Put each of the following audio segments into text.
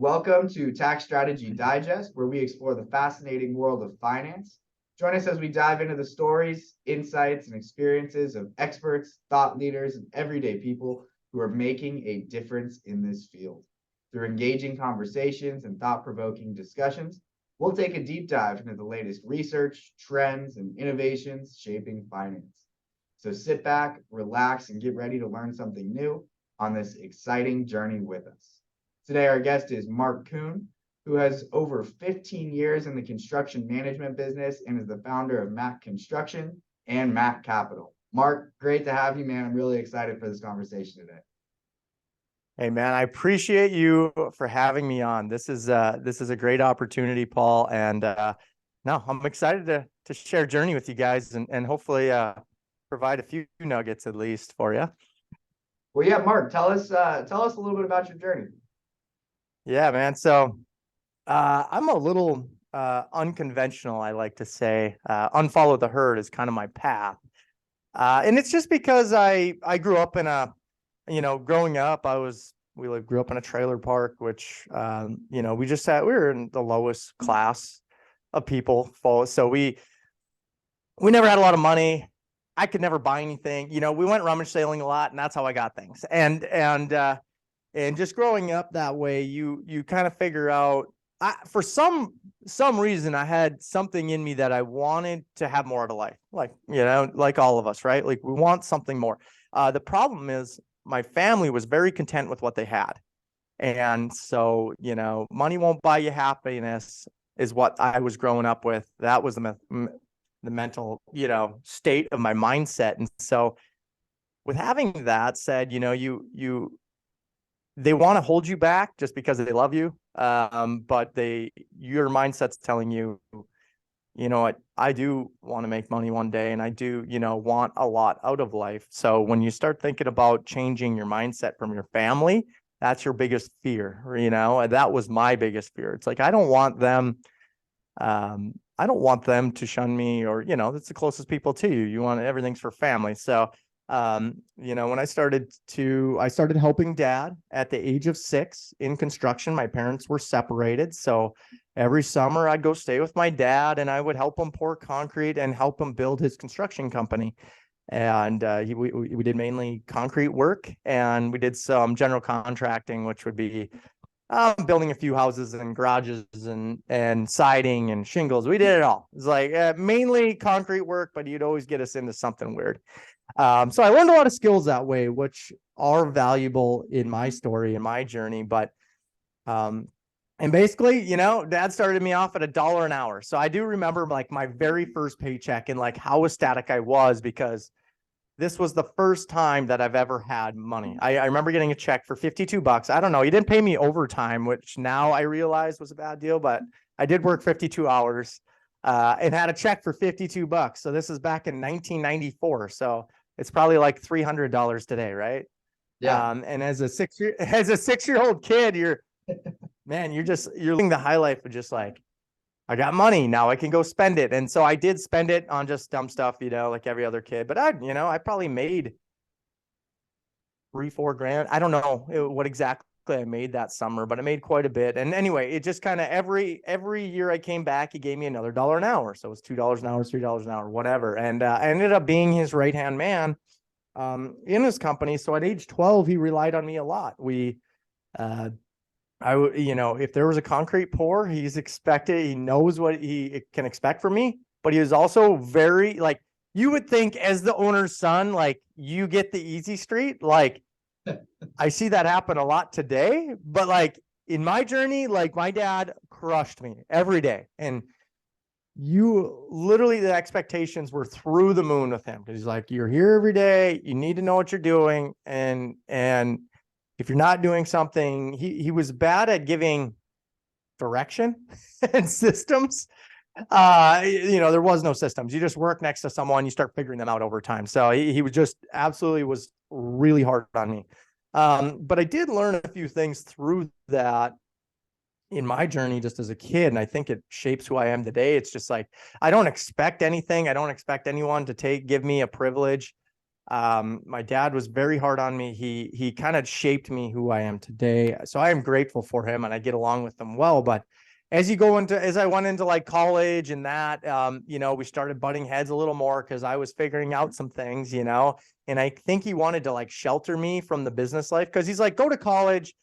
Welcome to Tax Strategy Digest, where we explore the fascinating world of finance. Join us as we dive into the stories, insights, and experiences of experts, thought leaders, and everyday people who are making a difference in this field. Through engaging conversations and thought-provoking discussions, we'll take a deep dive into the latest research, trends, and innovations shaping finance. So sit back, relax, and get ready to learn something new on this exciting journey with us. Today, our guest is Marc Kuhn, who has over 15 years in the construction management business and is the founder of Mac Construction and Mac Capital. Marc, great to have you, man. I'm really excited for this conversation today. Hey, man, I appreciate you for having me on. This is a great opportunity, Paul. And no, I'm excited to share a journey with you guys and hopefully provide a few nuggets at least for you. Well, yeah, Marc, tell us a little bit about your journey. Yeah, man. So I'm a little unconventional, I like to say. Unfollow the herd is kind of my path. And it's just because I grew up in growing up, grew up in a trailer park, which, we were in the lowest class of people. So we never had a lot of money. I could never buy anything. We went rummage sailing a lot, and that's how I got things. And just growing up that way, you kind of figure out, for some reason, I had something in me that I wanted to have more of a life, like all of us, right? Like we want something more. The problem is my family was very content with what they had. And so, money won't buy you happiness is what I was growing up with. That was the mental, state of my mindset. And so with having that said, they want to hold you back just because they love you. But your mindset's telling you, what, I do want to make money one day, and I do, want a lot out of life. So when you start thinking about changing your mindset from your family, that's your biggest fear, and that was my biggest fear. It's like, I don't want them to shun me, or, that's the closest people to you. You want everything's for family. So when I started helping dad at the age of 6 in construction. My parents were separated. So every summer I'd go stay with my dad, and I would help him pour concrete and help him build his construction company. And we did mainly concrete work, and we did some general contracting, which would be building a few houses and garages and siding and shingles. We did it all. It's like mainly concrete work, but you'd always get us into something weird. So I learned a lot of skills that way, which are valuable in my story, in my journey. But, and basically, dad started me off at $1 an hour. So I do remember like my very first paycheck and like how ecstatic I was, because this was the first time that I've ever had money. I remember getting a check for $52. I don't know. He didn't pay me overtime, which now I realize was a bad deal, but I did work 52 hours, and had a check for $52. So this is back in 1994. So it's probably like $300 today, right? Yeah. And as a 6-year-old kid, you're living the high life of just like, I got money now, I can go spend it. And so I did spend it on just dumb stuff, like every other kid. But I probably made $3-4 grand. I don't know what exactly I made that summer, but I made quite a bit. And anyway, it just kind of every year I came back, he gave me another $1 an hour. So it was $2 an hour, $3 an hour, whatever. And I ended up being his right-hand man in his company. So at age 12, he relied on me a lot. If there was a concrete pour, he knows what he can expect from me, but he was also very, like, you would think as the owner's son, like, you get the easy street. Like, I see that happen a lot today, but like in my journey, like my dad crushed me every day. And the expectations were through the moon with him. Cause he's like, you're here every day. You need to know what you're doing. And if you're not doing something, he was bad at giving direction and systems. There was no systems. You just work next to someone, you start figuring them out over time. So he was just was really hard on me. But I did learn a few things through that in my journey just as a kid. And I think it shapes who I am today. It's just like, I don't expect anything. I don't expect anyone to give me a privilege. My dad was very hard on me. He kind of shaped me who I am today. So I am grateful for him and I get along with him well. But as I went into like college and that, we started butting heads a little more because I was figuring out some things, and I think he wanted to like shelter me from the business life because he's like, go to college.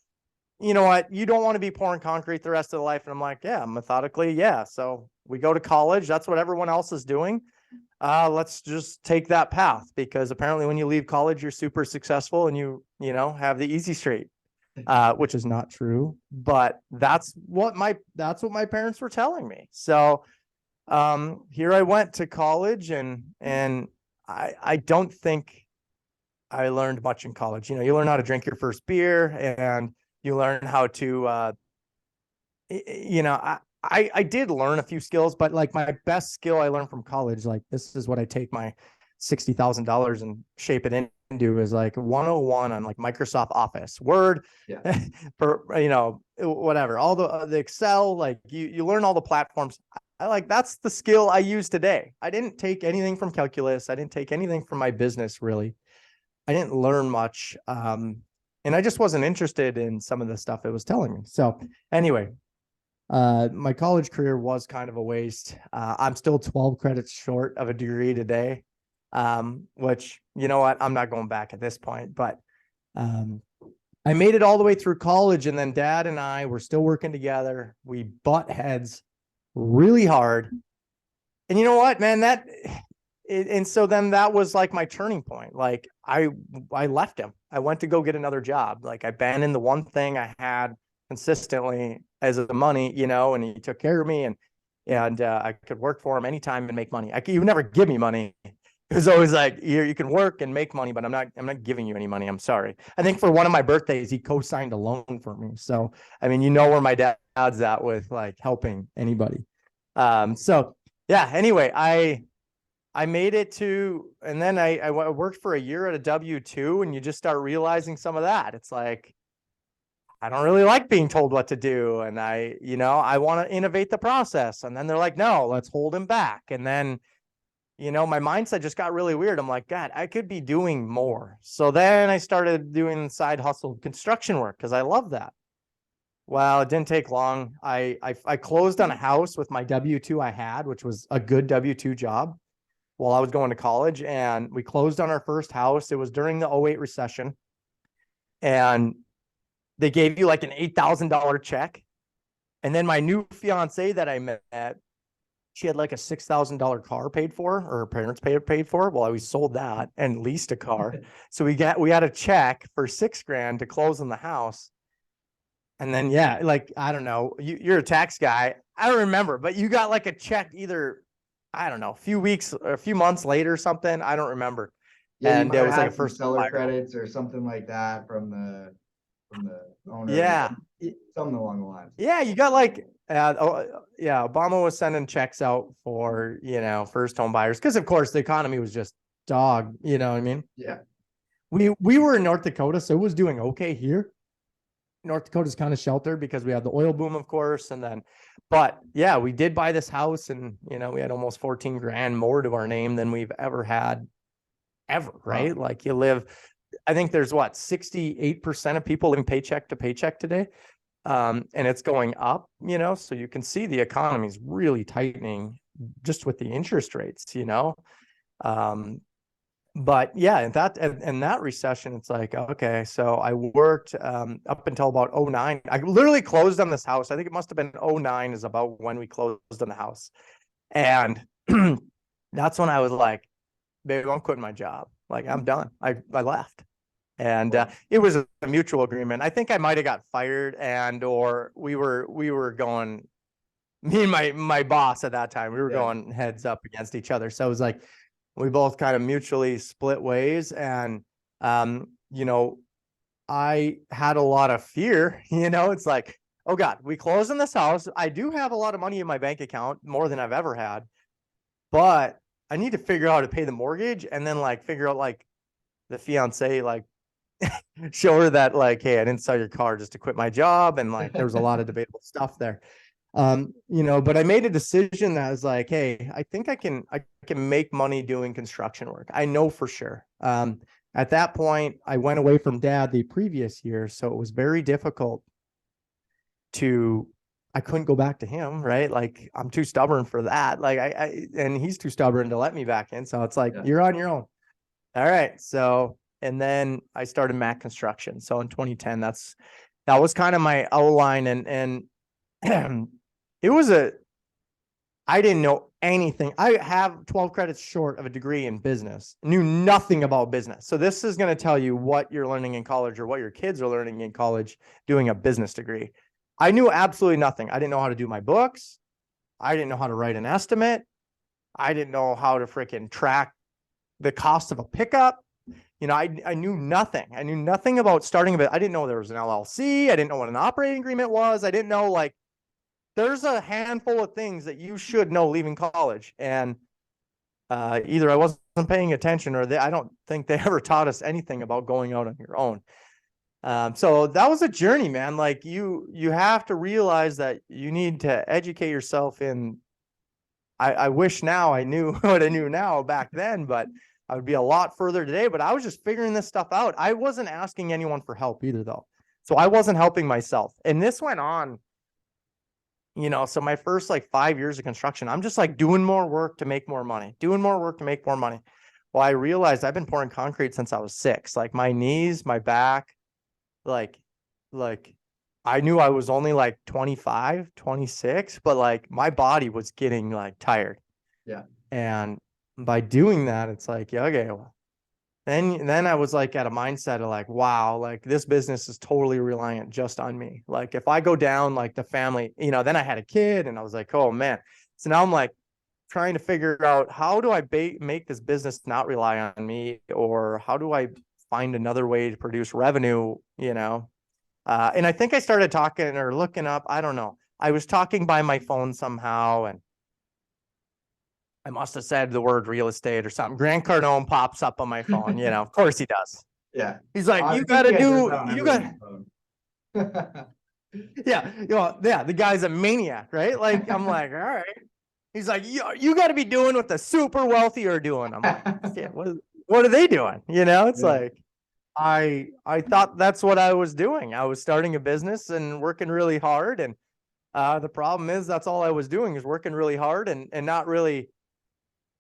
You know what? You don't want to be pouring concrete the rest of the life. And I'm like, yeah, methodically. Yeah. So we go to college. That's what everyone else is doing. Let's just take that path because apparently when you leave college, you're super successful and you have the easy street, which is not true, but that's what my parents were telling me. So, here I went to college and I don't think I learned much in college. You learn how to drink your first beer and you learn how to, I did learn a few skills, but like my best skill I learned from college, like this is what I take my $60,000 and shape it into is like 101 on like Microsoft Office, Word, Yeah. for, whatever, all the Excel, like you learn all the platforms. That's the skill I use today. I didn't take anything from calculus. I didn't take anything from my business, really. I didn't learn much. And I just wasn't interested in some of the stuff it was telling me. So anyway, my college career was kind of a waste. I'm still 12 credits short of a degree today, which, you know what, I'm not going back at this point, but I made it all the way through college and then dad and I were still working together. We butt heads really hard. And you know what, man, and so then that was like my turning point. Like I left him. I went to go get another job. Like I abandoned the one thing I had consistently as the money, and he took care of me and I could work for him anytime and make money. He would never give me money. It was always like, you can work and make money, but I'm not giving you any money. I'm sorry. I think for one of my birthdays, he co-signed a loan for me. So, I mean, where my dad's at with like helping anybody. So yeah, anyway, I made it to, and then I worked for a year at a W-2 and you just start realizing some of that. It's like, I don't really like being told what to do. And I want to innovate the process. And then they're like, no, let's hold him back. And then, my mindset just got really weird. I'm like, God, I could be doing more. So then I started doing side hustle construction work because I love that. Well, it didn't take long. I closed on a house with my W-2 I had, which was a good W-2 job while I was going to college. And we closed on our first house. It was during the 2008 recession. And they gave you like an $8,000 check. And then my new fiance that I met, she had like a $6,000 car paid for, or her parents paid for. Well, we sold that and leased a car. So we had a check for $6,000 to close on the house. And then, yeah, like, I don't know, you're a tax guy. I don't remember, but you got like a check either, I don't know, a few months later or something. I don't remember. Yeah, and you it might was have like a some first seller credits or something like that from the owner. Yeah. Something along the lines. Yeah, you got like, Obama was sending checks out for, first home buyers. Cause of course the economy was just dog, you know what I mean? Yeah. We were in North Dakota, so it was doing okay here. North Dakota's kind of sheltered because we had the oil boom, of course. But yeah, we did buy this house and, we had almost 14 grand more to our name than we've ever had ever, right? Wow. Like I think there's 68% of people living paycheck to paycheck today. And it's going up, so you can see the economy is really tightening just with the interest rates, but yeah, in that recession, it's like, okay, so I worked up until about 2009. I literally closed on this house. I think it must have been 2009 is about when we closed on the house. And that's when I was like, babe, I'm quitting my job. Like, I'm done. I left. And it was a mutual agreement. I think I might have got fired or we were going, me and my boss at that time, we were going heads up against each other. So it was like, we both kind of mutually split ways. And, I had a lot of fear, it's like, oh God, we closed on this house. I do have a lot of money in my bank account, more than I've ever had, but I need to figure out how to pay the mortgage and then like figure out like the fiance, like show her that like, hey, I didn't sell your car just to quit my job. And like, there was a lot of debatable stuff there. But I made a decision that was like, hey, I think I can make money doing construction work. I know for sure. At that point, I went away from dad the previous year, so it was very difficult I couldn't go back to him, right? Like I'm too stubborn for that. Like and he's too stubborn to let me back in. So it's like, you're on your own. All right. So, and then I started Mac Construction. So in 2010, that was kind of my outline. And I didn't know anything. I have 12 credits short of a degree in business, knew nothing about business. So this is going to tell you what you're learning in college or what your kids are learning in college doing a business degree. I knew absolutely nothing. I didn't know how to do my books. I didn't know how to write an estimate. I didn't know how to freaking track the cost of a pickup. I knew nothing. I knew nothing about starting a bit. I didn't know there was an LLC. I didn't know what an operating agreement was. I didn't know, like, there's a handful of things that you should know leaving college. And either I wasn't paying attention or I don't think they ever taught us anything about going out on your own. So that was a journey, man. Like you have to realize that you need to educate yourself in. I wish now I knew what I knew now back then, but I would be a lot further today. But I was just figuring this stuff out. I wasn't asking anyone for help either, though. So I wasn't helping myself. And this went on, so my first like 5 years of construction, I'm just like doing more work to make more money, doing more work to make more money. Well, I realized I've been pouring concrete since I was 6, like my knees, my back, like I knew I was only like 25, 26, but like my body was getting like tired. Yeah. And by doing that, it's like, yeah, okay, well, then I was like at a mindset of like, wow, like this business is totally reliant just on me. Like if I go down, like the family, then I had a kid and I was like, oh man. So now I'm like trying to figure out how do I make this business not rely on me, or how do I find another way to produce revenue, and I think I started talking or looking up, I don't know. I was talking by my phone somehow, and I must have said the word real estate or something. Grant Cardone pops up on my phone. Of course he does. Yeah. He's like, you got yeah, the guy's a maniac, right? Like, I'm like, all right. He's like, you got to be doing what the super wealthy are doing. I'm like, yeah, what are they doing? It's like, I thought that's what I was doing. I was starting a business and working really hard. And the problem is that's all I was doing is working really hard and not really,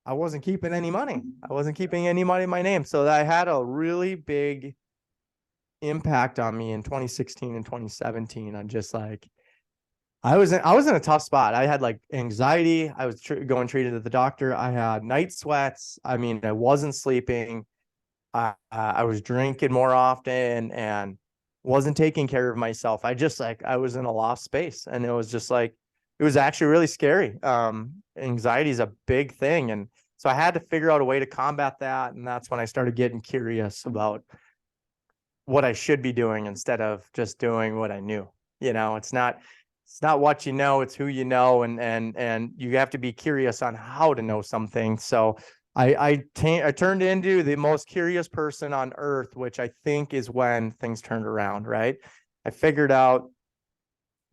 I wasn't keeping any money. I wasn't keeping any money in my name. So that had a really big impact on me in 2016 and 2017 on just like, I was in a tough spot. I had like anxiety. I was going treated at the doctor. I had night sweats. I mean, I wasn't sleeping. I was drinking more often and wasn't taking care of myself. I was in a lost space, and it was just like, it was actually really scary. Anxiety is a big thing. And so I had to figure out a way to combat that. And that's when I started getting curious about what I should be doing instead of just doing what I knew. It's not what you know, it's who you know. And you have to be curious on how to know something. So I turned into the most curious person on earth, which I think is when things turned around, right? I figured out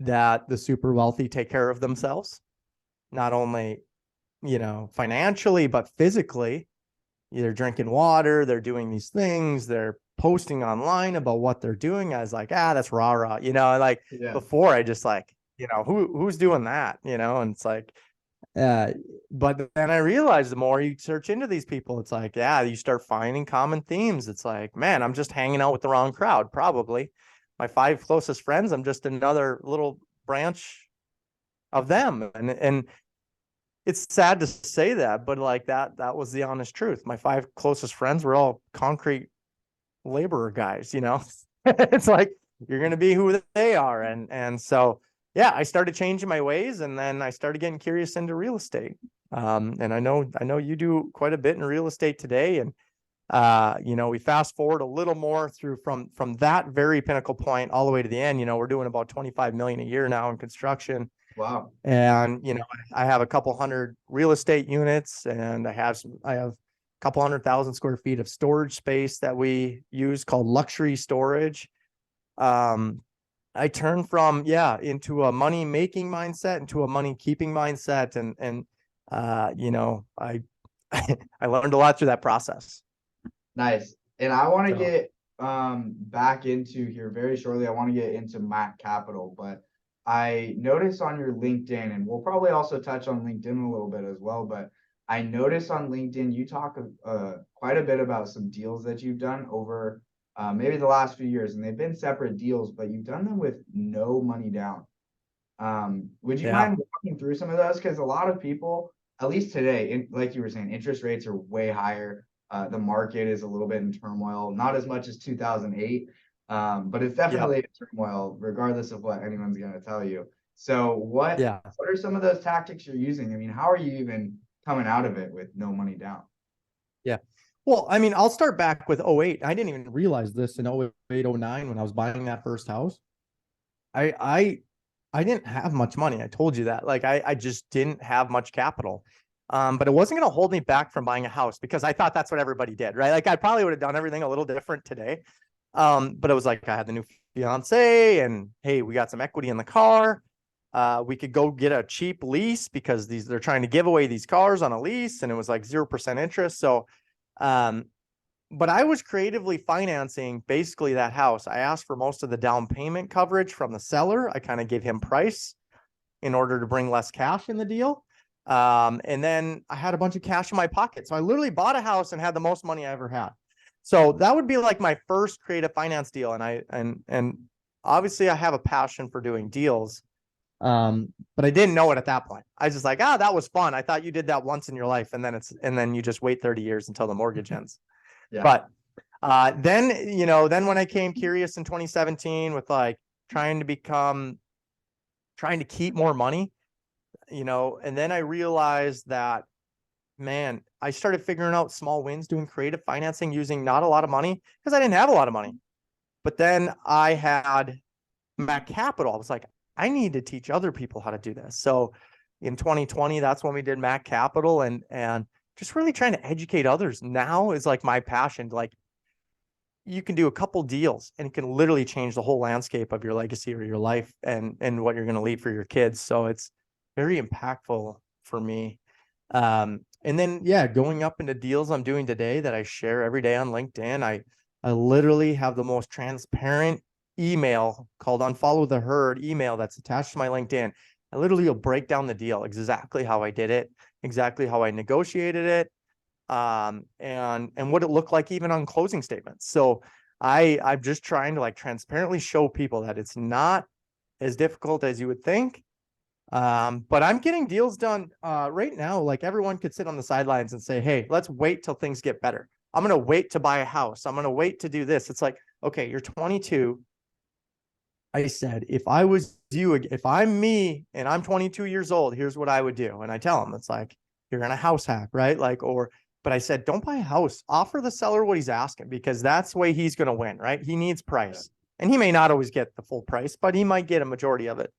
that the super wealthy take care of themselves, not only, financially, but physically. They're drinking water, they're doing these things, they're posting online about what they're doing. I was like, that's rah-rah, like before I just like, who's doing that, and it's like, but then I realized the more you search into these people, it's like, you start finding common themes. It's like, man, I'm just hanging out with the wrong crowd. Probably my 5 closest friends, I'm just another little branch of them. And it's sad to say that, but like that was the honest truth. My 5 closest friends were all concrete laborer guys, it's like, you're going to be who they are. And so, I started changing my ways, and then I started getting curious into real estate. And I know you do quite a bit in real estate today. And, we fast forward a little more through from that very pinnacle point all the way to the end. We're doing about 25 million a year now in construction. Wow. And, I have a couple hundred real estate units, and I have a couple 100,000 square feet of storage space that we use called luxury storage. I turned from, into a money making mindset into a money keeping mindset. I, I learned a lot through that process. Nice. And I want to So, get back into here very shortly. I want to get into Mac Capital, but I noticed on your LinkedIn, and we'll probably also touch on LinkedIn a little bit as well, but I noticed on LinkedIn you talk quite a bit about some deals that you've done over maybe the last few years, and they've been separate deals, but you've done them with no money down. Would you yeah. mind walking through some of those? Because a lot of people, at least today, like you were saying, interest rates are way higher. The market is a little bit in turmoil, not as much as 2008, but it's Yep. definitely in turmoil, regardless of what anyone's going to tell you. So, what Yeah. what are some of those tactics you're using? I mean, how are you even coming out of it with no money down? Yeah. Well, I mean, I'll start back with '08. I didn't even realize this in '08, '09 when I was buying that first house. I I I didn't have much money. I told you that. Like I just didn't have much capital. But it wasn't going to hold me back from buying a house because I thought that's what everybody did, right? Like I probably would have done everything a little different today. But it was like I had the new fiance and hey, we got some equity in the car. We could go get a cheap lease because they're trying to give away these cars on a lease and it was like 0% interest. So um, but I was creatively financing basically that house. I asked for most of the down payment coverage from the seller. I kind of gave him price in order to bring less cash in the deal. And then I had a bunch of cash in my pocket. So I literally bought a house and had the most money I ever had. So that would be like my first creative finance deal. And obviously I have a passion for doing deals. But I didn't know it at that point. I was just like, that was fun. I thought you did that once in your life. And then you just wait 30 years until the mortgage ends. Yeah. But then when I came curious in 2017 with like trying to keep more money, and then I realized that, man, I started figuring out small wins doing creative financing using not a lot of money because I didn't have a lot of money. But then I had Mac Capital. I was like, I need to teach other people how to do this. So in 2020, that's when we did Mac Capital and just really trying to educate others now is like my passion. Like you can do a couple deals and it can literally change the whole landscape of your legacy or your life and what you're going to leave for your kids. So it's very impactful for me. And then going up into deals I'm doing today that I share every day on LinkedIn. I literally have the most transparent email called Unfollow the Herd email that's attached to my LinkedIn. I literally will break down the deal, exactly how I did it, exactly how I negotiated it, and what it looked like even on closing statements. So I'm just trying to like transparently show people that it's not as difficult as you would think. But I'm getting deals done right now. Like everyone could sit on the sidelines and say, hey, let's wait till things get better. I'm going to wait to buy a house. I'm going to wait to do this. It's like, okay, you're 22. I said, if I was you, if I'm me and I'm 22 years old, here's what I would do. And I tell them, it's like, you're going to house hack, right? But I said, don't buy a house. Offer the seller what he's asking because that's the way he's going to win, right? He needs price. And he may not always get the full price, but he might get a majority of it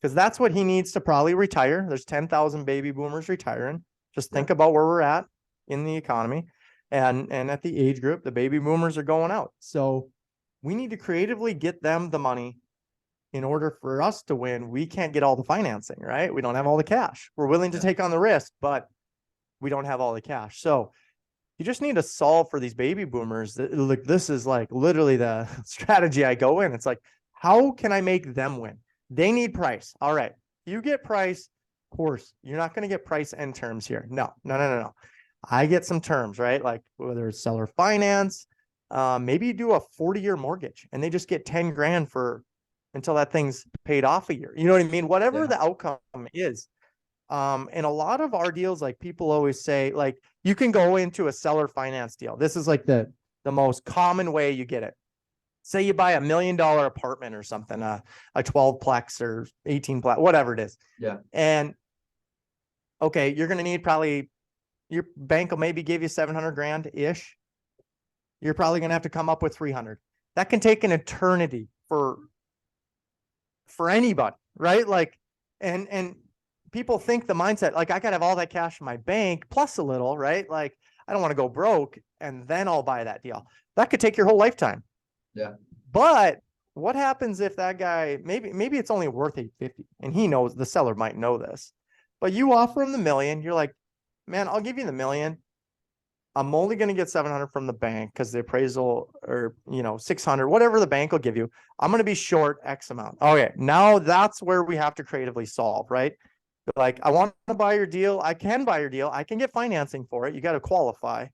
because that's what he needs to probably retire. There's 10,000 baby boomers retiring. Just think about where we're at in the economy and at the age group, the baby boomers are going out. So we need to creatively get them the money in order for us to win. We can't get all the financing, right? We don't have all the cash. We're willing to take on the risk, but we don't have all the cash. So you just need to solve for these baby boomers. Like this is like literally the strategy I go in. It's like, how can I make them win? They need price. All right. You get price. Of course, you're not going to get price and terms here. No. I get some terms, right? Like whether it's seller finance, maybe you do a 40-year mortgage and they just get 10 grand for until that thing's paid off a year. You know what I mean? Whatever the outcome is. And a lot of our deals, like people always say, like you can go into a seller finance deal. This is like the most common way you get it. Say you buy $1 million apartment or something, a 12-plex or 18-plex, whatever it is. Yeah. And okay, you're going to need probably your bank will maybe give you 700 grand ish. You're probably going to have to come up with 300. That can take an eternity for anybody, right? Like, and people think the mindset, like I gotta have all that cash in my bank plus a little, right? Like I don't want to go broke and then I'll buy that deal. That could take your whole lifetime. Yeah. But what happens if that guy, maybe it's only worth 850 and he knows, the seller might know this, but you offer him the million. You're like, man, I'll give you the million. I'm only going to get 700 from the bank because the appraisal, or, 600, whatever the bank will give you. I'm going to be short X amount. Okay. Now that's where we have to creatively solve, right? Like, I want to buy your deal. I can buy your deal. I can get financing for it. You got to qualify.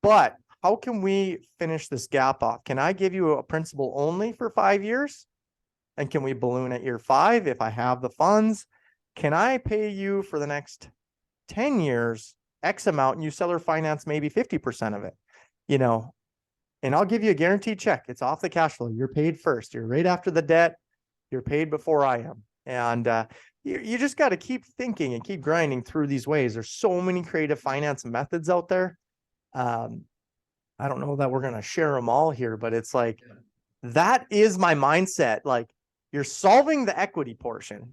But how can we finish this gap off? Can I give you a principal only for 5 years? And can we balloon at year 5 if I have the funds? Can I pay you for the next 10 years X amount, and you seller finance maybe 50% of it, and I'll give you a guaranteed check. It's off the cash flow. You're paid first. You're right after the debt. You're paid before I am. And you just got to keep thinking and keep grinding through these ways. There's so many creative finance methods out there. I don't know that we're going to share them all here, but it's like, that is my mindset. Like, you're solving the equity portion.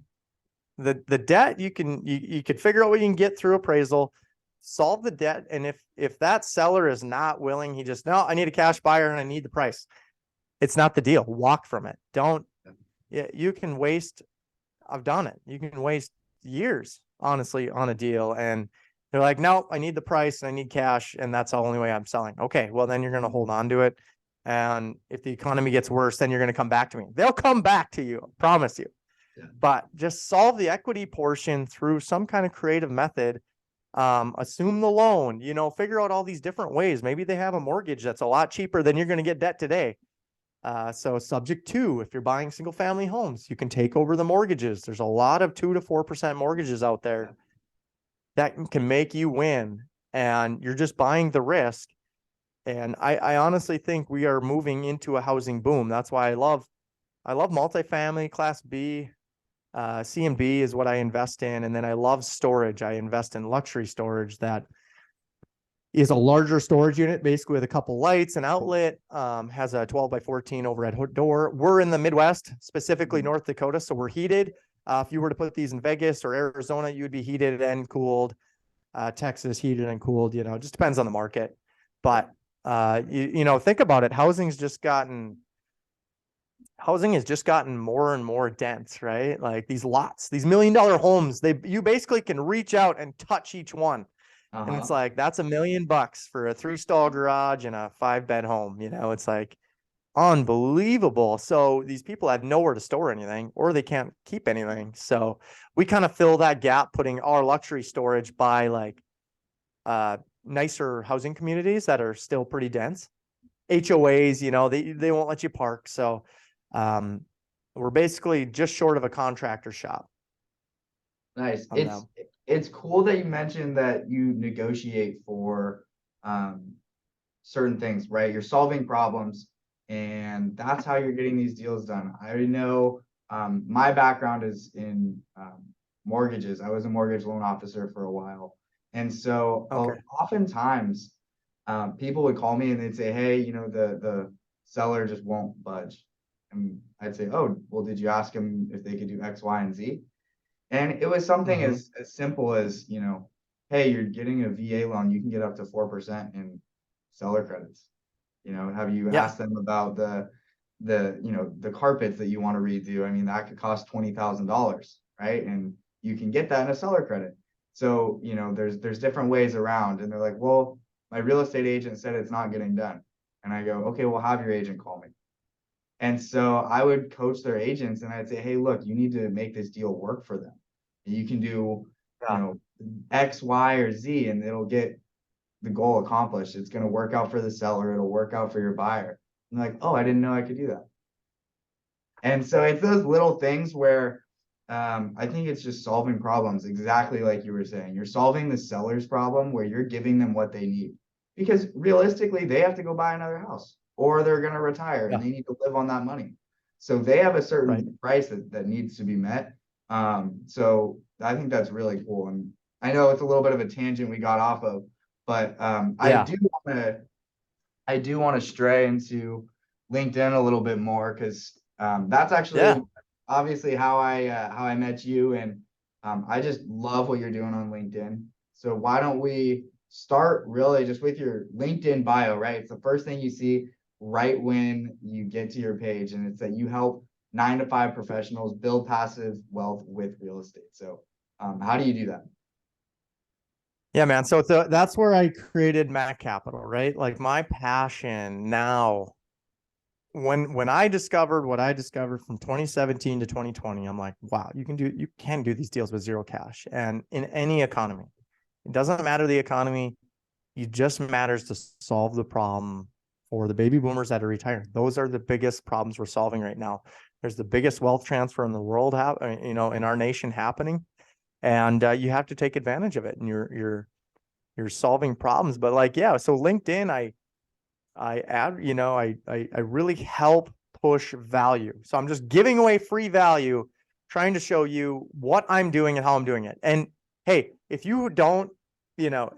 The debt, you could figure out what you can get through appraisal, solve the debt. And if that seller is not willing, he just, no, I need a cash buyer and I need the price. It's not the deal. Walk from it. Don't, yeah, you can waste, I've done it. You can waste years, honestly, on a deal. And they're like, no, I need the price and I need cash. And that's the only way I'm selling. Okay. Well, then you're going to hold on to it. And if the economy gets worse, then you're going to come back to me. They'll come back to you. I promise you. Yeah. But just solve the equity portion through some kind of creative method. Assume the loan, figure out all these different ways. Maybe they have a mortgage that's a lot cheaper than you're going to get debt today. So subject to, if you're buying single family homes, you can take over the mortgages. There's a lot of 2 to 4% mortgages out there that can make you win, and you're just buying the risk. And I honestly think we are moving into a housing boom. That's why I love multifamily, Class B. C and B is what I invest in. And then I love storage. I invest in luxury storage that is a larger storage unit, basically with a couple lights, an outlet, has a 12 by 14 overhead door. We're in the Midwest, specifically North Dakota, so we're heated. If you were to put these in Vegas or Arizona, you would be heated and cooled. Texas, heated and cooled, it just depends on the market. But, think about it. Housing has just gotten more and more dense, right? Like these lots, these $1 million homes, you basically can reach out and touch each one. And it's like, that's $1 million for a 3-stall garage and a 5-bed home. It's like unbelievable. So these people have nowhere to store anything, or they can't keep anything. So we kind of fill that gap, putting our luxury storage by like nicer housing communities that are still pretty dense. HOAs, they won't let you park. So we're basically just short of a contractor shop. Nice. It's cool that you mentioned that you negotiate for certain things, right? You're solving problems, and that's how you're getting these deals done. I already know my background is in mortgages. I was a mortgage loan officer for a while. And so oftentimes people would call me and they'd say, hey, the seller just won't budge. And I'd say, oh, well, did you ask them if they could do X, Y, and Z? And it was something as simple as, hey, you're getting a VA loan, you can get up to 4% in seller credits. Have you asked them about the carpets that you want to redo? I mean, that could cost $20,000, right? And you can get that in a seller credit. So, there's different ways around. And they're like, well, my real estate agent said it's not getting done. And I go, okay, well, have your agent call me. And so I would coach their agents and I'd say, hey, look, you need to make this deal work for them. You can do, X, Y, or Z, and it'll get the goal accomplished. It's going to work out for the seller. It'll work out for your buyer. And like, oh, I didn't know I could do that. And so it's those little things where I think it's just solving problems, exactly like you were saying. You're solving the seller's problem where you're giving them what they need. Because realistically, they have to go buy another house, or they're going to retire and they need to live on that money. So they have a certain price that needs to be met. So I think that's really cool. And I know it's a little bit of a tangent we got off of, but I do want to stray into LinkedIn a little bit more, because that's actually obviously how I met you, and I just love what you're doing on LinkedIn. So why don't we start really just with your LinkedIn bio, right? It's the first thing you see. right when you get to your page, and it's that you help 9 to 5 professionals build passive wealth with real estate. So how do you do that? Yeah, man. So that's where I created Mac Capital, right? Like my passion now, when I discovered what I discovered from 2017 to 2020, I'm like, wow, you can do these deals with zero cash. And in any economy, it doesn't matter the economy, it just matters to solve the problem for the baby boomers that are retiring. Those are the biggest problems we're solving right now. There's the biggest wealth transfer in the world, in our nation happening, and you have to take advantage of it. And you're solving problems. But like, yeah, so LinkedIn, I add, I really help push value. So I'm just giving away free value, trying to show you what I'm doing and how I'm doing it. And hey, if you don't, you know,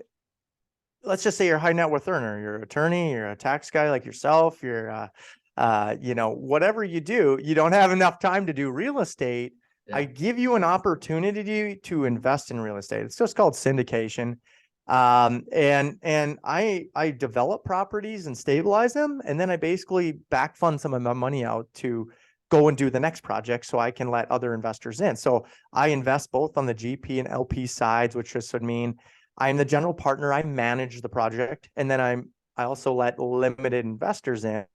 let's just say you're a high net worth earner, you're an attorney, you're a tax guy like yourself, you're whatever you do, you don't have enough time to do real estate. Yeah. I give you an opportunity to invest in real estate. It's just called syndication. And I develop properties and stabilize them, and then I basically back fund some of my money out to go and do the next project so I can let other investors in. So I invest both on the GP and LP sides, which just would mean I'm the general partner. I manage the project, and then I also let limited investors in,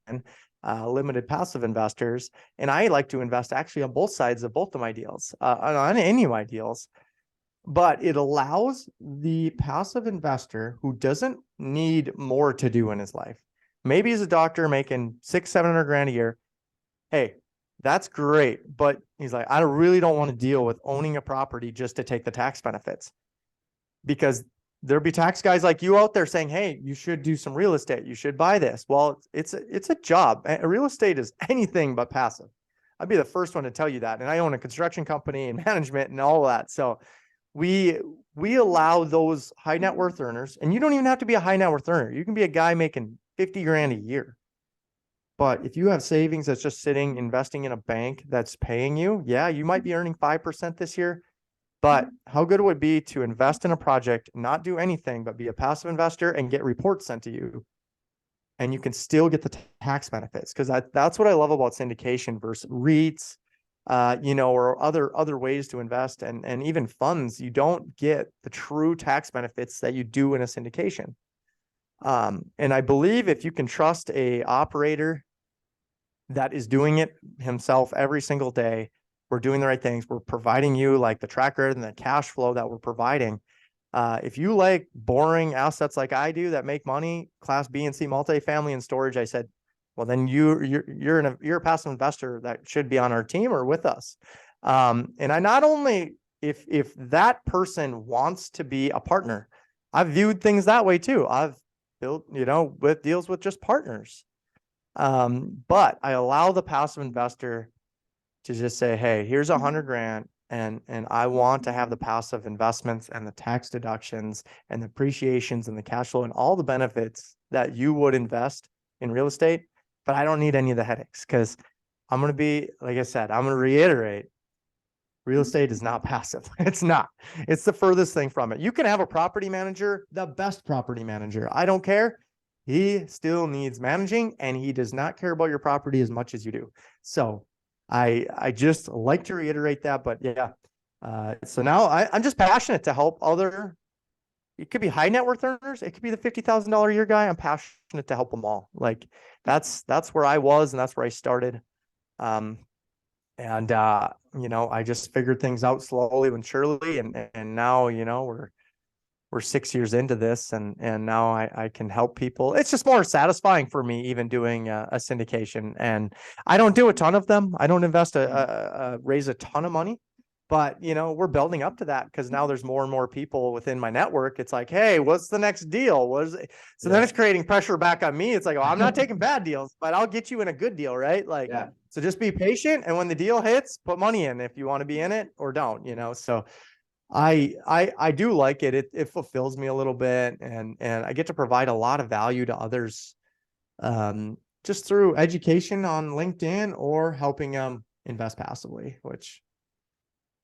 limited passive investors, and I like to invest actually on both sides of both of my deals, on any of my deals. But it allows the passive investor who doesn't need more to do in his life. Maybe he's a doctor making 600-700 grand a year. Hey, that's great, but he's like, I really don't want to deal with owning a property just to take the tax benefits, because there'll be tax guys like you out there saying, hey, you should do some real estate. You should buy this. Well, it's a job. Real estate is anything but passive. I'd be the first one to tell you that. And I own a construction company and management and all of that. So we allow those high net worth earners, and you don't even have to be a high net worth earner. You can be a guy making 50 grand a year. But if you have savings that's just sitting, investing in a bank that's paying you, yeah, you might be earning 5% this year. But how good would it be to invest in a project, not do anything, but be a passive investor and get reports sent to you? And you can still get the tax benefits, because that's what I love about syndication versus REITs, or other ways to invest, and even funds. You don't get the true tax benefits that you do in a syndication. And I believe if you can trust a operator that is doing it himself every single day, we're doing the right things. We're providing you like the track record and the cash flow that we're providing. If you like boring assets like I do that make money, Class B and C multifamily and storage, I said, well, then you're a passive investor that should be on our team or with us. And I not only, if that person wants to be a partner, I've viewed things that way too. I've built, with deals with just partners. But I allow the passive investor to just say, hey, here's 100 grand, and I want to have the passive investments and the tax deductions and the appreciations and the cash flow and all the benefits that you would invest in real estate, but I don't need any of the headaches, because I'm going to be, like I said, I'm going to reiterate, real estate is not passive. It's not. It's the furthest thing from it. You can have a property manager, the best property manager. I don't care. He still needs managing, and he does not care about your property as much as you do. So I just like to reiterate that. But yeah, so now I'm just passionate to help other. It could be high net worth earners. It could be the $50,000 a year guy. I'm passionate to help them all. Like that's where I was, and that's where I started. I just figured things out slowly and surely, and now we're 6 years into this, and now I can help people. It's just more satisfying for me even doing a syndication, and I don't do a ton of them. I don't invest raise a ton of money, but we're building up to that, because now there's more and more people within my network. It's like, hey, what's the next deal? What is it? So then it's creating pressure back on me. It's like, oh, I'm not taking bad deals, but I'll get you in a good deal, right? Like, so just be patient, and when the deal hits, put money in if you want to be in it, or don't. So I do like it. It fulfills me a little bit, and I get to provide a lot of value to others, just through education on LinkedIn or helping them invest passively, which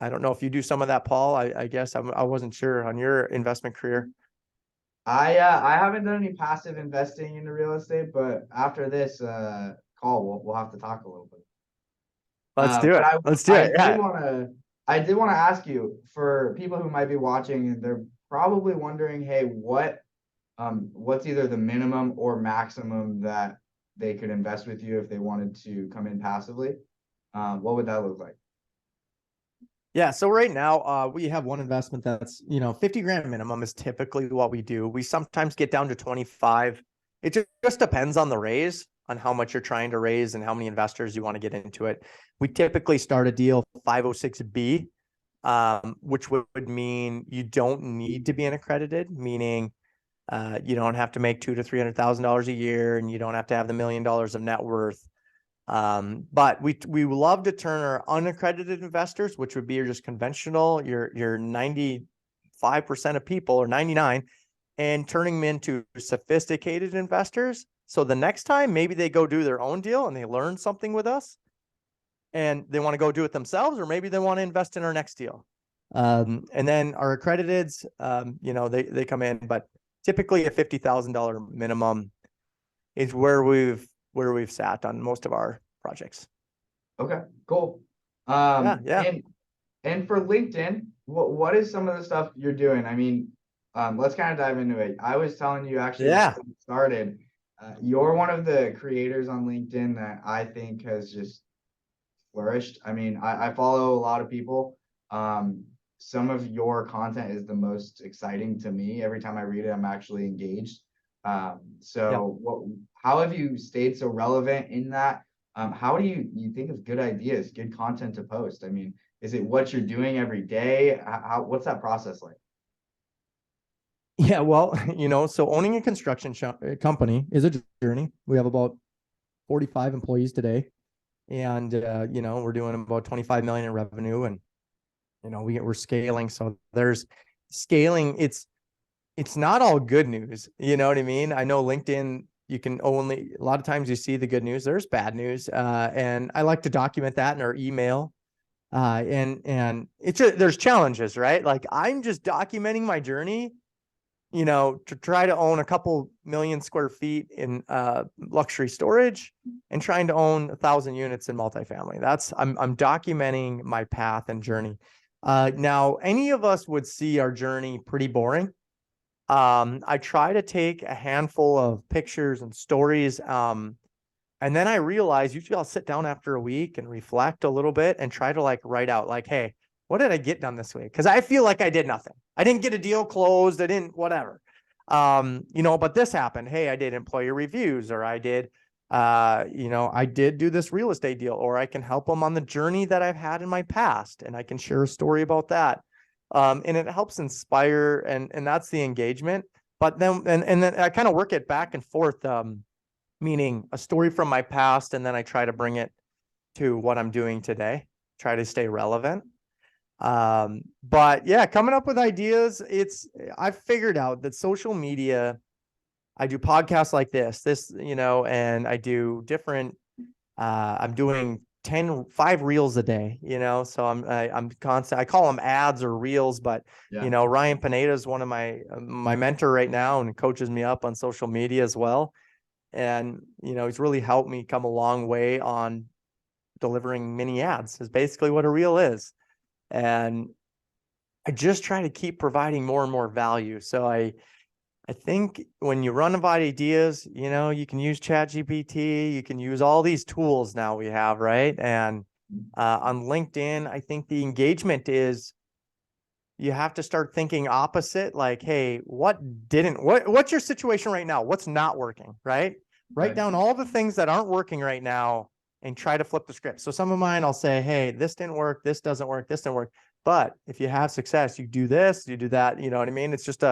I don't know if you do some of that, Paul. I guess I wasn't sure on your investment career. I haven't done any passive investing into real estate, but after this call, we'll have to talk a little bit. Let's do But it. Let's do it. Yeah. I did want to ask you, for people who might be watching and they're probably wondering, hey, what's either the minimum or maximum that they could invest with you if they wanted to come in passively? What would that look like? Yeah. So right now, we have one investment that's, 50 grand minimum is typically what we do. We sometimes get down to 25. It just depends on the raise, on how much you're trying to raise and how many investors you want to get into it. We typically start a deal 506B, which would mean you don't need to be an accredited, meaning you don't have to make $200,000 to $300,000 a year, and you don't have to have the $1 million of net worth. But we love to turn our unaccredited investors, which would be your just conventional, your 95% of people, or 99, and turning them into sophisticated investors. So the next time, maybe they go do their own deal and they learn something with us and they want to go do it themselves, or maybe they want to invest in our next deal. And then our accrediteds, they come in, but typically a $50,000 minimum is where we've sat on most of our projects. Okay, cool. Yeah. And for LinkedIn, what is some of the stuff you're doing? I mean, let's kind of dive into it. I was telling you actually before we started, you're one of the creators on LinkedIn that I think has just flourished. I mean, I follow a lot of people. Some of your content is the most exciting to me. Every time I read it, I'm actually engaged. How have you stayed so relevant in that? How do you think of good ideas, good content to post? I mean, is it what you're doing every day? What's that process like? Yeah, well, so owning a construction company is a journey. We have about 45 employees today, and we're doing about 25 million in revenue, and we're scaling. So there's scaling. It's not all good news. You know what I mean? I know LinkedIn, you can only, a lot of times you see the good news, there's bad news. And I like to document that in our email. And it's there's challenges, right? Like, I'm just documenting my journey, to try to own a couple million square feet in luxury storage and trying to own 1,000 units in multifamily. I'm documenting my path and journey. Now, any of us would see our journey pretty boring. I try to take a handful of pictures and stories. And then I realize usually I'll sit down after a week and reflect a little bit and try to write out hey, what did I get done this week? Because I feel like I did nothing. I didn't get a deal closed. I didn't, whatever. But this happened. Hey, I did employee reviews, or I did, I did do this real estate deal, or I can help them on the journey that I've had in my past, and I can share a story about that. And it helps inspire, and that's the engagement. But then, and then I kind of work it back and forth, meaning a story from my past, and then I try to bring it to what I'm doing today, try to stay relevant. But yeah, coming up with ideas, I've figured out that social media, I do podcasts like this, and I do different, I'm doing 5 reels a day, so I'm constant. I call them ads or reels, but Ryan Pineda is one of my mentor right now and coaches me up on social media as well. And, he's really helped me come a long way on delivering mini ads, is basically what a reel is. And I just try to keep providing more and more value. So I think when you run about ideas, you can use ChatGPT, you can use all these tools now we have, right? And on LinkedIn, I think the engagement is, you have to start thinking opposite, like, hey, what's your situation right now? What's not working, right? Write down all the things that aren't working right now and try to flip the script. So some of mine, I'll say, hey, this didn't work, this doesn't work, this didn't work. But if you have success, you do this, you do that, you know what I mean? It's just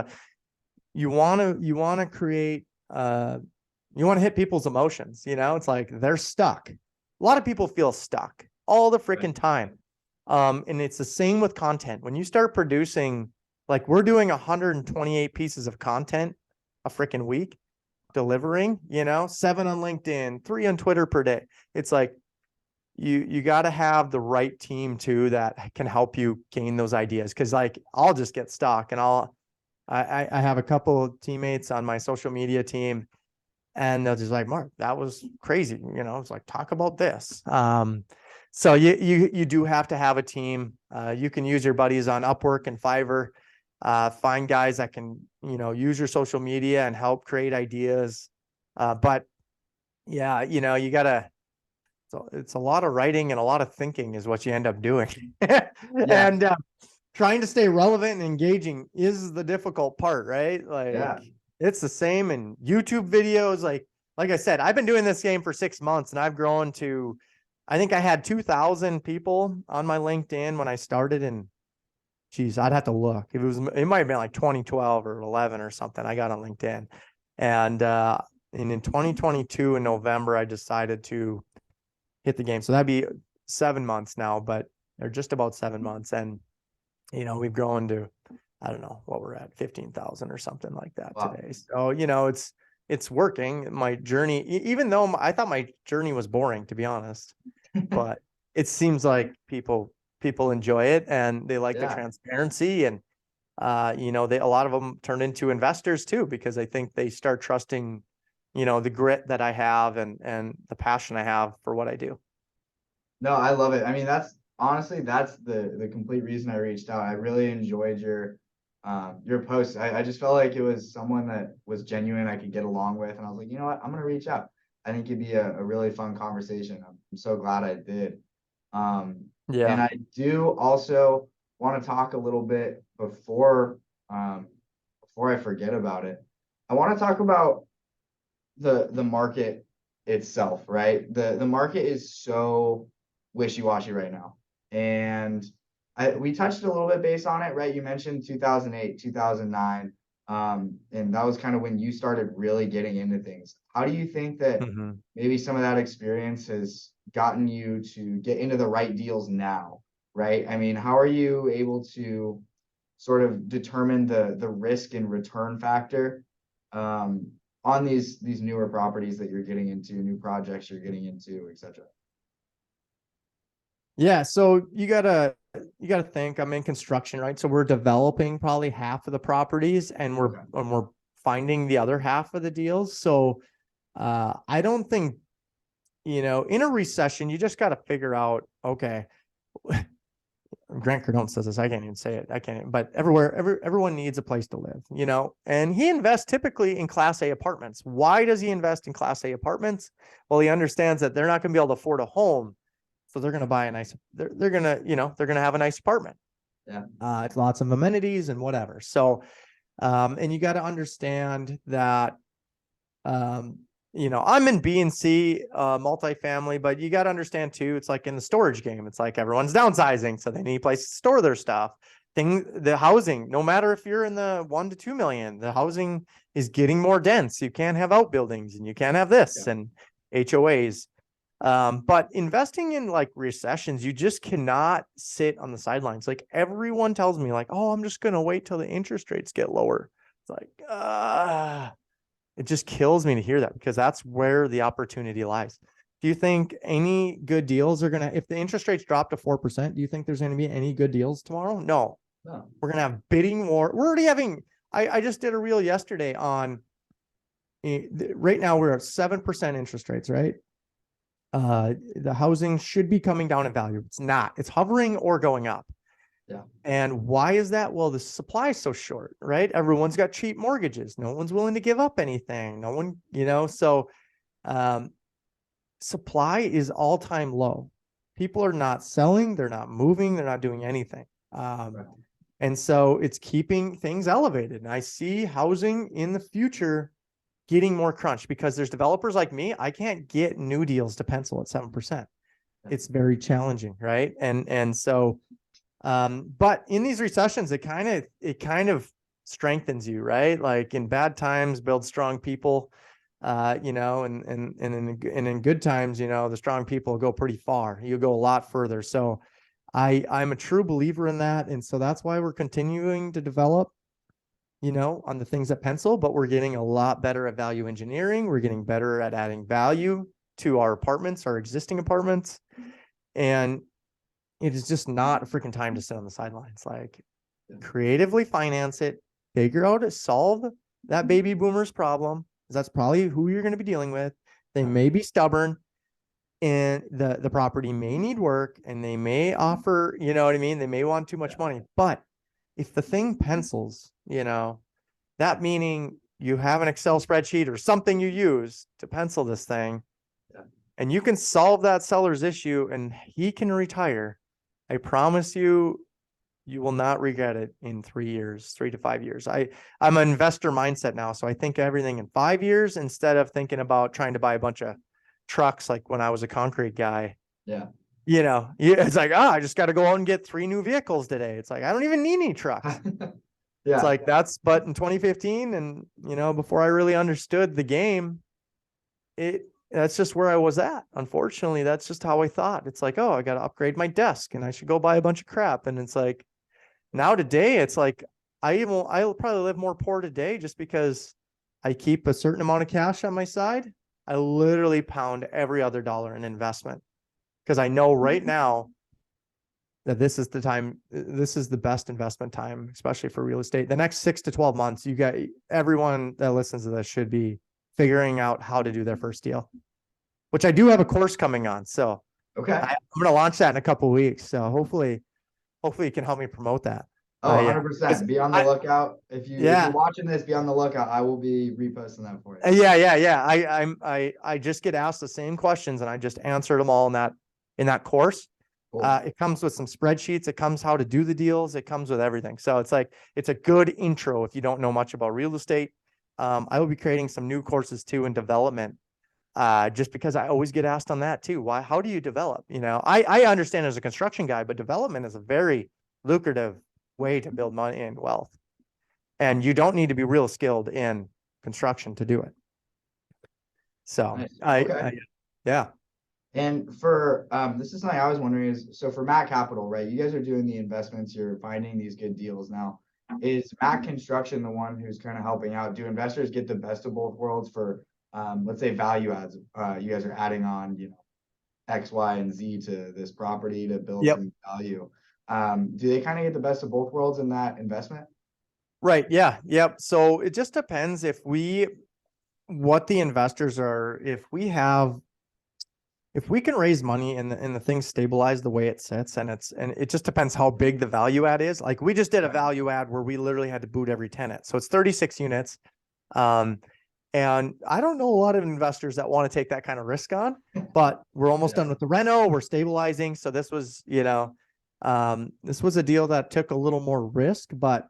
you want to create, you want to hit people's emotions, it's like they're stuck. A lot of people feel stuck all the freaking time. And it's the same with content. When you start producing, like we're doing 128 pieces of content a freaking week, delivering, 7 on LinkedIn, 3 on Twitter per day. It's like, you got to have the right team too that can help you gain those ideas. Cause I'll just get stuck and I have a couple of teammates on my social media team, and they're just like, Mark, that was crazy. It's like, talk about this. So you do have to have a team. You can use your buddies on Upwork and Fiverr. Find guys that can, use your social media and help create ideas. But yeah, you gotta, so it's a lot of writing and a lot of thinking is what you end up doing. Yeah, And trying to stay relevant and engaging is the difficult part, right? yeah, Like it's the same in YouTube videos. Like I said, I've been doing this game for 6 months and I've grown to, I think I had 2,000 people on my LinkedIn when I started, and geez, I'd have to look. It might have been like 2012 or 11 or something. I got on LinkedIn, and in 2022 in November, I decided to hit the game. So that'd be 7 months now, but they're just about 7 months. And, we've grown to, I don't know what we're at, 15,000 or something like that wow. today. So, it's working. My journey, even though I thought my journey was boring, to be honest, but it seems like people enjoy it and they like the Yeah. transparency, and a lot of them turn into investors too, because I think they start trusting, the grit that I have and the passion I have for what I do. No, I love it. I mean, that's honestly, that's the complete reason I reached out. I really enjoyed your post. I just felt like it was someone that was genuine, I could get along with, and I was like, you know what, I'm gonna reach out. I think it'd be a really fun conversation. I'm so glad I did. And Yeah. I do also want to talk a little bit before I forget about it. I want to talk about the market itself, right? The market is so wishy-washy right now. And we touched a little bit base on it, right? You mentioned 2008, 2009. And that was kind of when you started really getting into things. How do you think that Mhm. maybe some of that experience has gotten you to get into the right deals now, right? I mean, how are you able to sort of determine the risk and return factor um, on these newer properties that you're getting into, new projects you're getting into, et cetera? Yeah. So you gotta think I'm in construction, right? So we're developing probably half of the properties, and we're Okay. and we're finding the other half of the deals. So I don't think, in a recession, you just got to figure out, okay, Grant Cardone says this, I can't even say it. I can't, but everyone needs a place to live, and he invests typically in Class A apartments. Why does he invest in Class A apartments? Well, he understands that they're not going to be able to afford a home. So they're going to buy a nice, they're going to, they're going to have a nice apartment. Yeah. It's lots of amenities and whatever. So, and you got to understand that, um, I'm in B and C multifamily, but you got to understand too, it's like in the storage game. It's like everyone's downsizing, so they need a place to store their stuff. The housing, no matter if you're in the 1 to 2 million, the housing is getting more dense. You can't have outbuildings and you can't have this Yeah. and HOAs. But investing in like recessions, you just cannot sit on the sidelines. Like everyone tells me, like, oh, I'm just gonna wait till the interest rates get lower. It's like, it just kills me to hear that, because that's where the opportunity lies. Do you think any good deals are gonna, if the interest rates drop to 4%, do you think there's gonna be any good deals tomorrow? No. No. We're gonna have bidding war. We're already having, I just did a reel yesterday on right now we're at 7% interest rates, right? The housing should be coming down in value. It's not. It's hovering or going up. Yeah. And why is that? Well, the supply is so short, right? Everyone's got cheap mortgages. No one's willing to give up anything. No one, so um, supply is all-time low. People are not selling, they're not moving, they're not doing anything. Right. And so it's keeping things elevated. And I see housing in the future getting more crunched, because there's developers like me. I can't get new deals to pencil at 7%. It's very challenging, right? And so but in these recessions, it kind of strengthens you, right? Like in bad times, build strong people, and in good times, the strong people go pretty far. You go a lot further. So I'm a true believer in that. And so that's why we're continuing to develop, on the things that pencil, but we're getting a lot better at value engineering. We're getting better at adding value to our apartments, our existing apartments. And it is just not a freaking time to sit on the sidelines. Like, Yeah. creatively finance it, figure out, solve that baby boomers problem. That's probably who you're going to be dealing with. They may be stubborn, and the property may need work, and they may offer, you know what I mean? They may want too much money. But if the thing pencils, that meaning you have an Excel spreadsheet or something you use to pencil this thing, and you can solve that seller's issue and he can retire, I promise you, you will not regret it in 3 years, 3 to 5 years. I'm an investor mindset now. So I think everything in 5 years instead of thinking about trying to buy a bunch of trucks like when I was a concrete guy. Yeah. It's like, I just got to go out and get 3 new vehicles today. It's like, I don't even need any trucks. Yeah. It's like, but in 2015 and, before I really understood the game, that's just where I was at. Unfortunately, that's just how I thought. It's like, I got to upgrade my desk and I should go buy a bunch of crap. And it's like, now today, it's like, I'll probably live more poor today just because I keep a certain amount of cash on my side. I literally pound every other dollar in investment because I know right now that this is the time, this is the best investment time, especially for real estate. The next 6 to 12 months, you got everyone that listens to this should be figuring out how to do their first deal, which I do have a course coming on. So Okay. I'm going to launch that in a couple of weeks. So hopefully you can help me promote that. Oh, 100%. Be on the lookout. If you're watching this, be on the lookout. I will be reposting that for you. Yeah. I just get asked the same questions and I just answered them all in that course. Cool. It comes with some spreadsheets. It comes how to do the deals. It comes with everything. So it's like, it's a good intro if you don't know much about real estate. I will be creating some new courses too in development. Just because I always get asked on that too. How do you develop? I understand as a construction guy, but development is a very lucrative way to build money and wealth. And you don't need to be real skilled in construction to do it. So nice. Yeah. And for, this is something I was wondering is, so for Mac Capital, right? You guys are doing the investments, you're finding these good deals now. Is Mac Construction the one who's kind of helping out? Do investors get the best of both worlds for, let's say value adds? You guys are adding on, X, Y, and Z to this property to build some value. Do they kind of get the best of both worlds in that investment? Right. Yeah. Yep. So it just depends what the investors are, if we can raise money and the thing stabilize the way it sits, and it just depends how big the value add is. Like we just did a value add where we literally had to boot every tenant. So it's 36 units. And I don't know a lot of investors that want to take that kind of risk on, but we're almost done with the reno. We're stabilizing. So this was, this was a deal that took a little more risk, but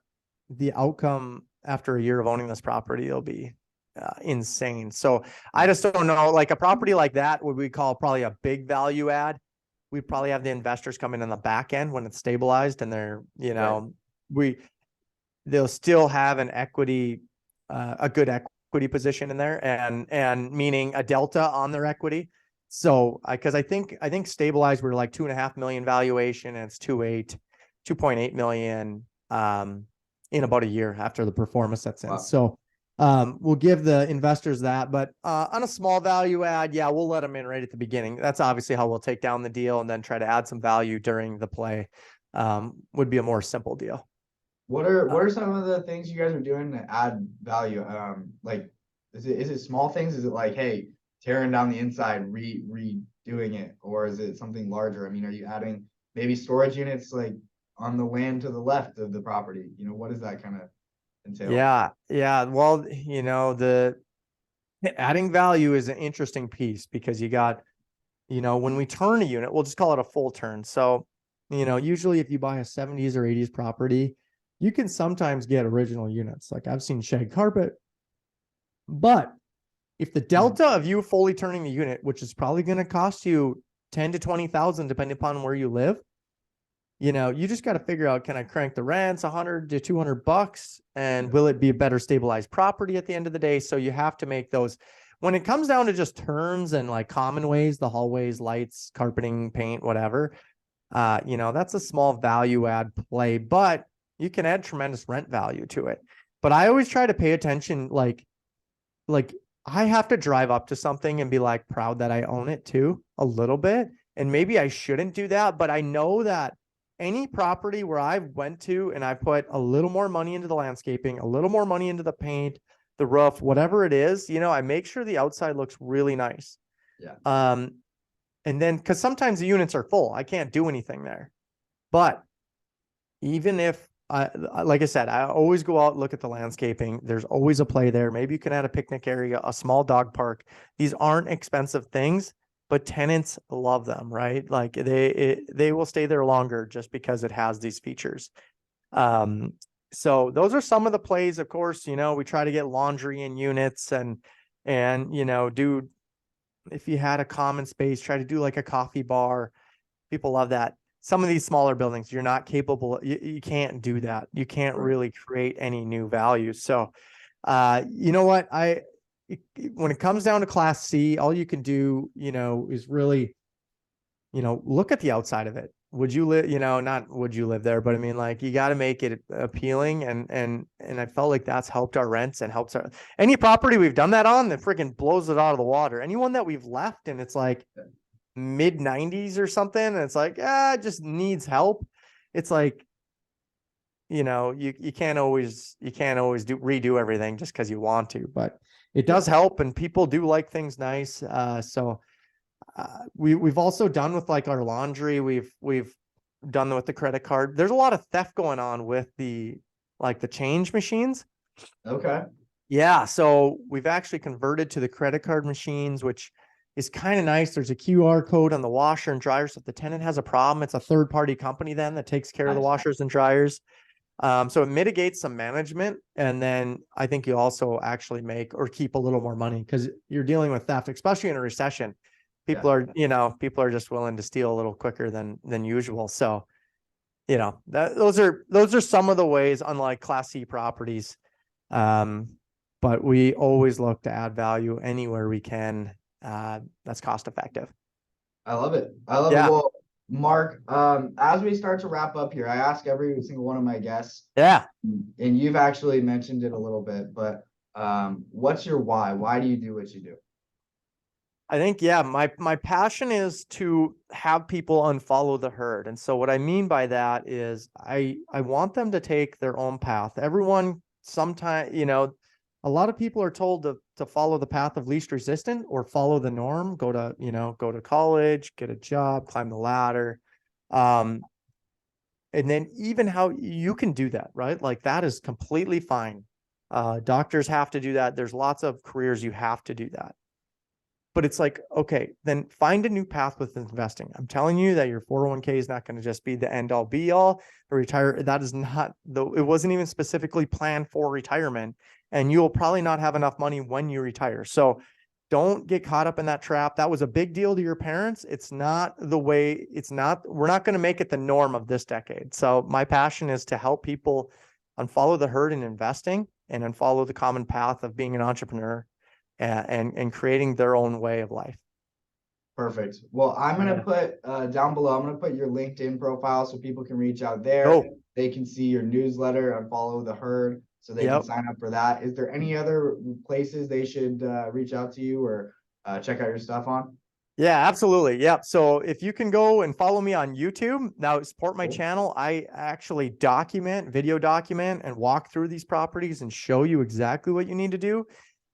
the outcome after a year of owning this property, it'll be insane. So I just don't know, like a property like that, what we call probably a big value add. We probably have the investors come in on the back end when it's stabilized and they're, they'll still have an equity, a good equity position in there and meaning a delta on their equity. So cause I think stabilized, we're like 2.5 million valuation and it's 2.8 million, in about a year after the performance sets in. Wow. So we'll give the investors that, but on a small value add, we'll let them in right at the beginning. That's obviously how we'll take down the deal and then try to add some value during the play. Would be a more simple deal. What are some of the things you guys are doing to add value? Like, is it small things? Is it like, hey, tearing down the inside, redoing it, or is it something larger? I mean, are you adding maybe storage units like on the land to the left of the property? What does that kind of entail? Yeah. Well, the adding value is an interesting piece because you got, when we turn a unit, we'll just call it a full turn. So, usually if you buy a 70s or 80s property, you can sometimes get original units. Like I've seen shag carpet, but if the delta of you fully turning the unit, which is probably going to cost you 10 to 20,000, depending upon where you live, you just got to figure out, can I crank the rents $100 to $200 and will it be a better stabilized property at the end of the day? So you have to make those. When it comes down to just turns and like common ways, the hallways, lights, carpeting, paint, whatever, that's a small value add play, but you can add tremendous rent value to it. But I always try to pay attention, like I have to drive up to something and be like proud that I own it too, a little bit. And maybe I shouldn't do that, but I know that any property where I went to and I put a little more money into the landscaping, a little more money into the paint, the roof, whatever it is, I make sure the outside looks really nice. Yeah. And then, because sometimes the units are full, I can't do anything there. But even if like I said, I always go out and look at the landscaping. There's always a play there. Maybe you can add a picnic area, a small dog park. These aren't expensive things, but tenants love them, right? Like they will stay there longer just because it has these features. So those are some of the plays. Of course, we try to get laundry in units and do, if you had a common space, try to do like a coffee bar. People love that. Some of these smaller buildings, you're not capable, you can't do that. You can't really create any new value. So, you know what? When it comes down to Class C, all you can do, is really, look at the outside of it. Would you live, not would you live there, but I mean, like, you got to make it appealing. And I felt like that's helped our rents and helps any property we've done that on, that freaking blows it out of the water. Anyone that we've left and it's like mid 90s or something, and it's like, it just needs help. It's like, you can't always redo everything just because you want to, but it does help, and people do like things nice. We've also done with like our laundry. We've done with the credit card. There's a lot of theft going on with the change machines. Okay. Yeah. So we've actually converted to the credit card machines, which is kind of nice. There's a QR code on the washer and dryer. So if the tenant has a problem, it's a third party company then that takes care of the washers and dryers. So it mitigates some management. And then I think you also actually make or keep a little more money because you're dealing with theft, especially in a recession. People are just willing to steal a little quicker than usual. So, those are some of the ways, unlike Class C properties. But we always look to add value anywhere we can. That's cost effective. I love it. I love it. Well, Mark, as we start to wrap up here, I ask every single one of my guests. Yeah. And you've actually mentioned it a little bit, but what's your why? Why do you do what you do? I think, my passion is to have people unfollow the herd. And so what I mean by that is I want them to take their own path. Everyone sometimes, a lot of people are told to follow the path of least resistance or follow the norm, go to college, get a job, climb the ladder. And then even how you can do that, right? Like that is completely fine. Doctors have to do that. There's lots of careers you have to do that. But it's like, okay, then find a new path with investing. I'm telling you that your 401k is not going to just be the end all be all. That is not, though it wasn't even specifically planned for retirement. And you will probably not have enough money when you retire. So don't get caught up in that trap. That was a big deal to your parents. We're not going to make it the norm of this decade. So my passion is to help people unfollow the herd in investing and unfollow the common path of being an entrepreneur and creating their own way of life. Perfect. Well, I'm going to put down below, I'm going to put your LinkedIn profile so people can reach out there. Oh. They can see your newsletter and follow the herd so they can sign up for that. Is there any other places they should reach out to you or check out your stuff on? Yeah, absolutely. Yeah. So if you can go and follow me on YouTube, now support my channel. I actually video document and walk through these properties and show you exactly what you need to do.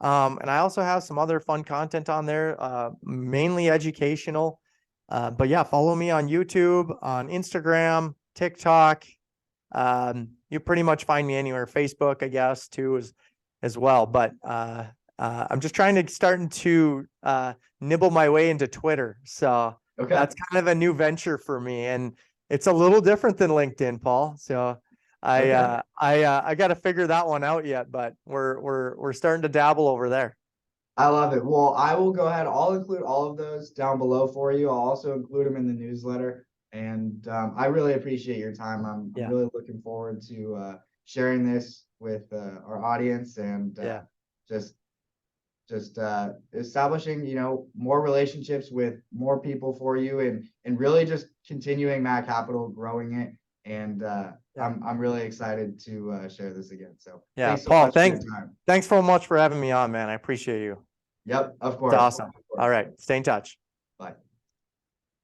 And I also have some other fun content on there, mainly educational. But yeah, follow me on YouTube, on Instagram, TikTok. You pretty much find me anywhere, Facebook, I guess, too, as well. But I'm just starting to nibble my way into Twitter. So that's kind of a new venture for me. And it's a little different than LinkedIn, Paul. So I got to figure that one out yet, but we're starting to dabble over there. I love it. Well, I will go ahead. I'll include all of those down below for you. I'll also include them in the newsletter. And I really appreciate your time. I'm really looking forward to sharing this with our audience and just establishing, more relationships with more people for you and really just continuing Mac Capital, growing it. And I'm really excited to share this again. So thanks so Paul, thanks so much for having me on, man. I appreciate you. Yep, of course. It's awesome. All right. Stay in touch. Bye.